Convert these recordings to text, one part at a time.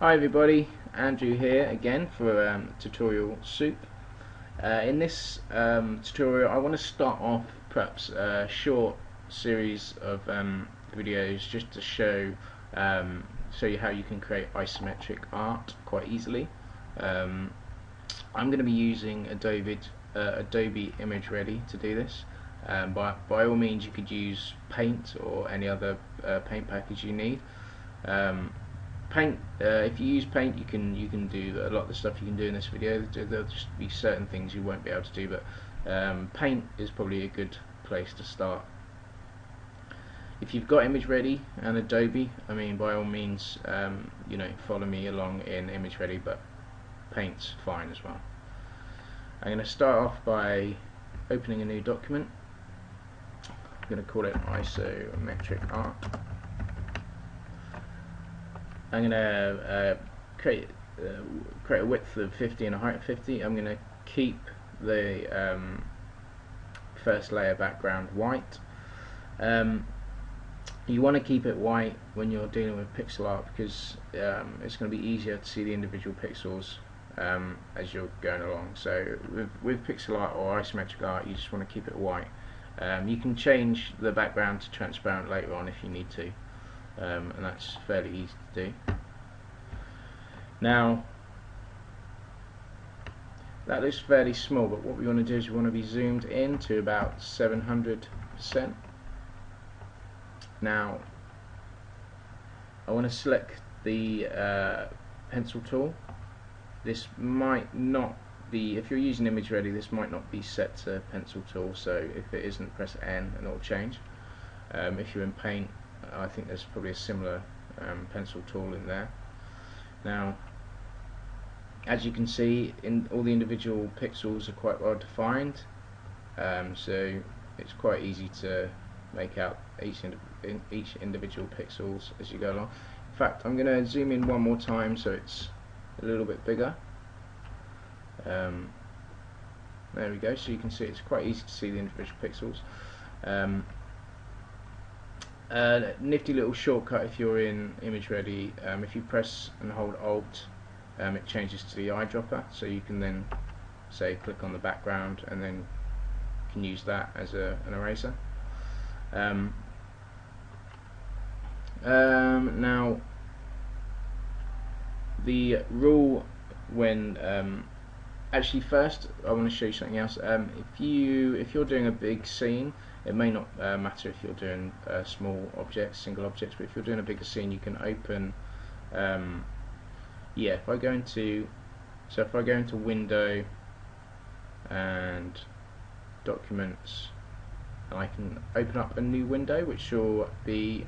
Hi everybody, Andrew here again for tutorial soup. In this tutorial I want to start off perhaps a short series of videos just to show you how you can create isometric art quite easily. I'm going to be using Adobe ImageReady to do this. By all means you could use Paint or any other paint package you need. Paint, if you use Paint, you can do a lot of the stuff you can do in this video. There'll just be certain things you won't be able to do, but Paint is probably a good place to start. If you've got ImageReady and Adobe, I mean, by all means, follow me along in ImageReady, but Paint's fine as well. I'm going to start off by opening a new document. I'm going to call it Isometric Art. I'm going to create a width of 50 and a height of 50. I'm going to keep the first layer background white. You want to keep it white when you're dealing with pixel art because it's going to be easier to see the individual pixels as you're going along. So with pixel art or isometric art, you just want to keep it white. You can change the background to transparent later on if you need to. And that's fairly easy to do. Now that looks fairly small, but what we want to do is we want to be zoomed in to about 700%. Now I want to select the pencil tool. This might not be, if you're using ImageReady, this might not be set to pencil tool, so if it isn't, press N and it will change. If you're in Paint, I think there's probably a similar pencil tool in there. Now, as you can see, all the individual pixels are quite well defined, so it's quite easy to make out each individual pixels as you go along. In fact, I'm going to zoom in one more time so it's a little bit bigger. There we go. So you can see it's quite easy to see the individual pixels. Nifty little shortcut if you're in ImageReady, if you press and hold Alt, it changes to the eyedropper, so you can then say click on the background and then you can use that as an eraser. Now the rule when actually first I want to show you something else. If you're doing a big scene, it may not matter if you're doing small objects, single objects, but if you're doing a bigger scene, you can open. If I go into Window and Documents, and I can open up a new window, which will be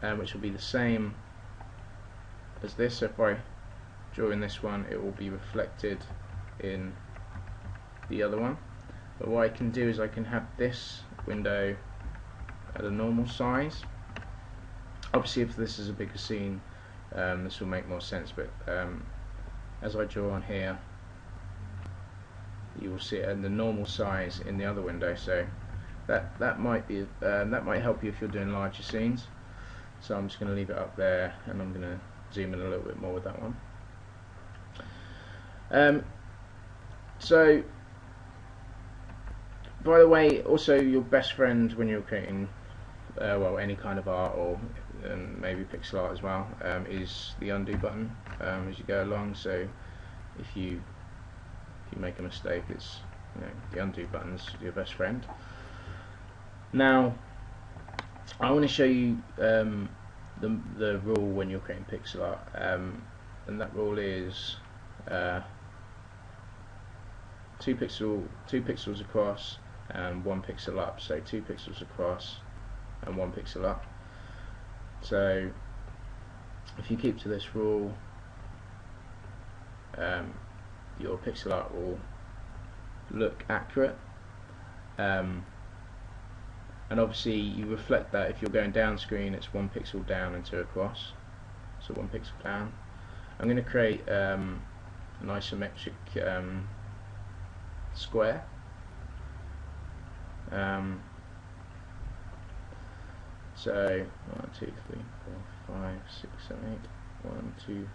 the same as this. So if I draw in this one, it will be reflected in the other one. But what I can do is I can have this window at a normal size. Obviously if this is a bigger scene, this will make more sense, but as I draw on here, you will see it at the normal size in the other window, so that might help you if you're doing larger scenes. So I'm just going to leave it up there, and I'm going to zoom in a little bit more with that one. So by the way, also your best friend when you're creating any kind of art, or maybe pixel art as well, is the undo button as you go along. So if you make a mistake, it's the undo button's your best friend. Now I want to show you the rule when you're creating pixel art, and that rule is 2 pixels across and 1 pixel up. So 2 pixels across and 1 pixel up. So if you keep to this rule, your pixel art will look accurate, and obviously you reflect that. If you're going down screen, it's 1 pixel down and 2 across, so 1 pixel down. I'm going to create an isometric square. So 1, 2, 3, 4, 5, 6, 7, 8. 1, 2,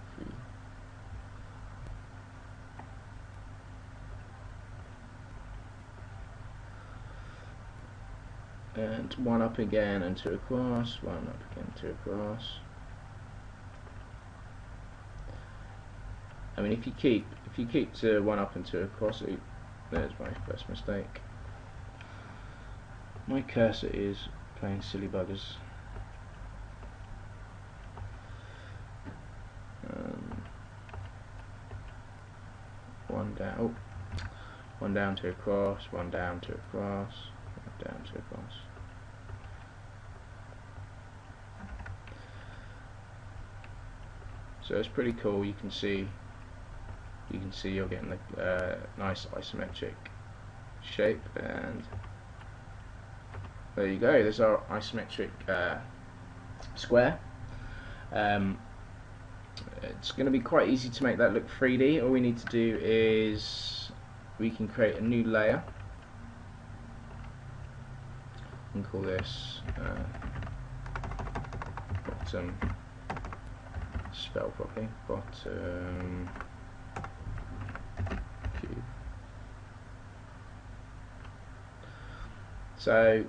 3. And 1 up again and 2 across, 1 up again, 2 across. I mean, if you keep to 1 up and 2 across, there's my first mistake. My cursor is playing silly buggers. 1 down, oh, 1 down, 2 across, 1 down, 2 across, 1 down, 2 across. So it's pretty cool. You can see you're getting a nice isometric shape, and there you go. There's our isometric square. It's going to be quite easy to make that look 3D. All we need to do is we can create a new layer and call this bottom, spell properly, bottom cube. So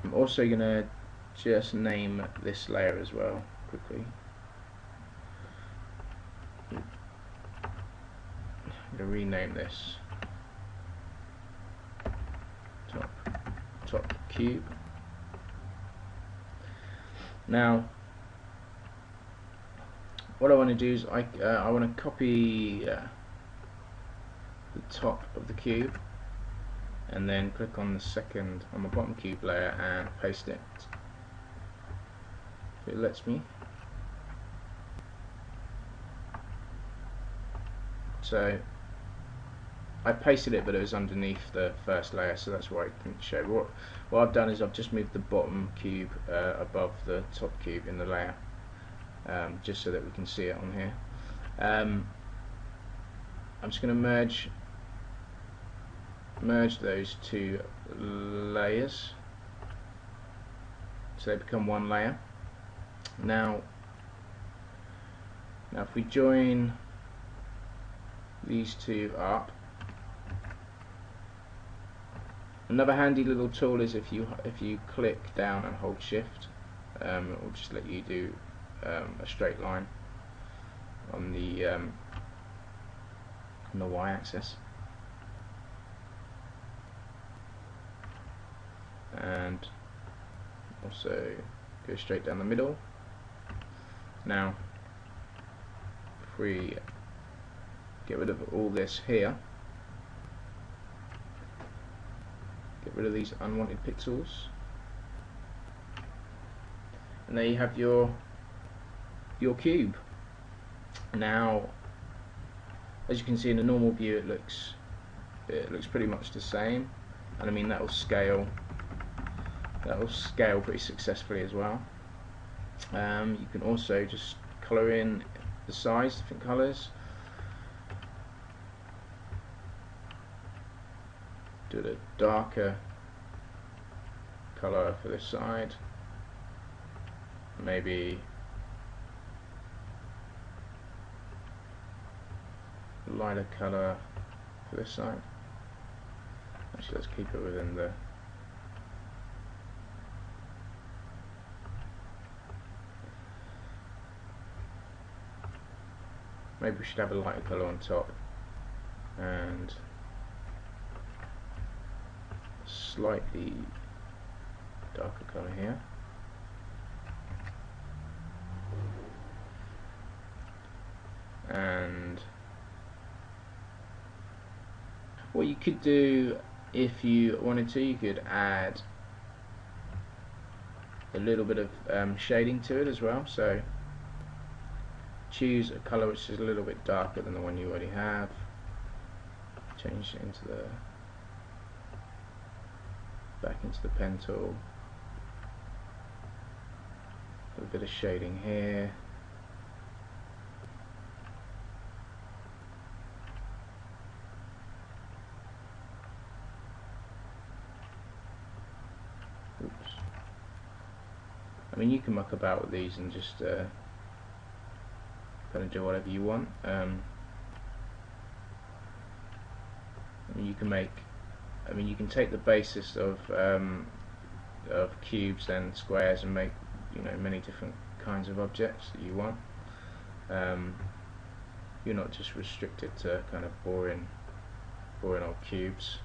I'm also going to just name this layer as well quickly. I'm going to rename this top cube. Now what I want to do is I want to copy the top of the cube and then click on the bottom cube layer and paste it. If it lets me. So I pasted it, but it was underneath the first layer, so that's why it didn't show. What I've done is I've just moved the bottom cube above the top cube in the layer, just so that we can see it on here. I'm just going to merge those two layers so they become one layer. Now if we join these two up, another handy little tool is if you click down and hold shift, it will just let you do a straight line on the y-axis, and also go straight down the middle. Now if we get rid of all this here, get rid of these unwanted pixels, and there you have your cube. Now as you can see in the normal view, it looks pretty much the same, and I mean that will scale pretty successfully as well. You can also just colour in the size, different colours. Do a darker colour for this side, maybe lighter colour for this side. Actually, let's keep it within the maybe we should have a lighter colour on top and slightly darker colour here. And what you could do, if you wanted to, you could add a little bit of shading to it as well. So choose a colour which is a little bit darker than the one you already have, change it into the back into the pen tool, put a bit of shading here, mean, you can muck about with these and just kind of do whatever you want. I mean, you can make. I mean, you can take the basis of cubes and squares and make, you know, many different kinds of objects that you want. You're not just restricted to kind of boring old cubes.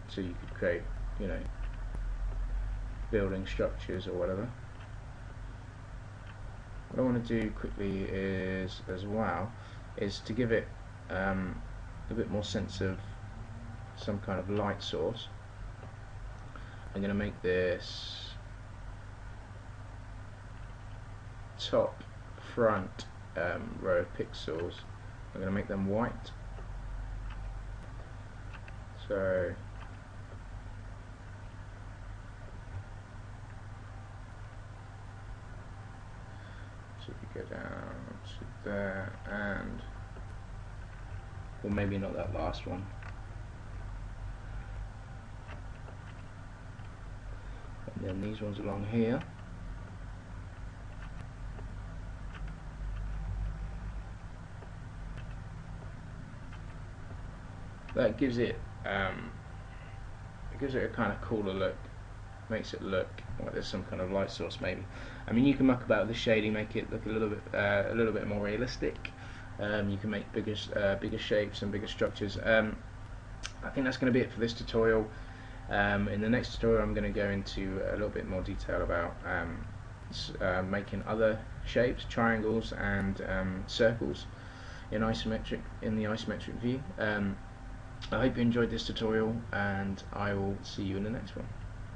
So you could create, you know, building structures or whatever. What I want to do quickly is, as well, is to give it a bit more sense of some kind of light source. I'm going to make this top front row of pixels, I'm going to make them white. So if you go down to there, and well, maybe not that last one. And then these ones along here. That gives it a kind of cooler look, makes it look like there's some kind of light source maybe. I mean, you can muck about with the shading, make it look a little bit more realistic. You can make bigger shapes and bigger structures. I think that's going to be it for this tutorial. In the next tutorial, I'm going to go into a little bit more detail about making other shapes, triangles and circles in the isometric view. I hope you enjoyed this tutorial, and I will see you in the next one.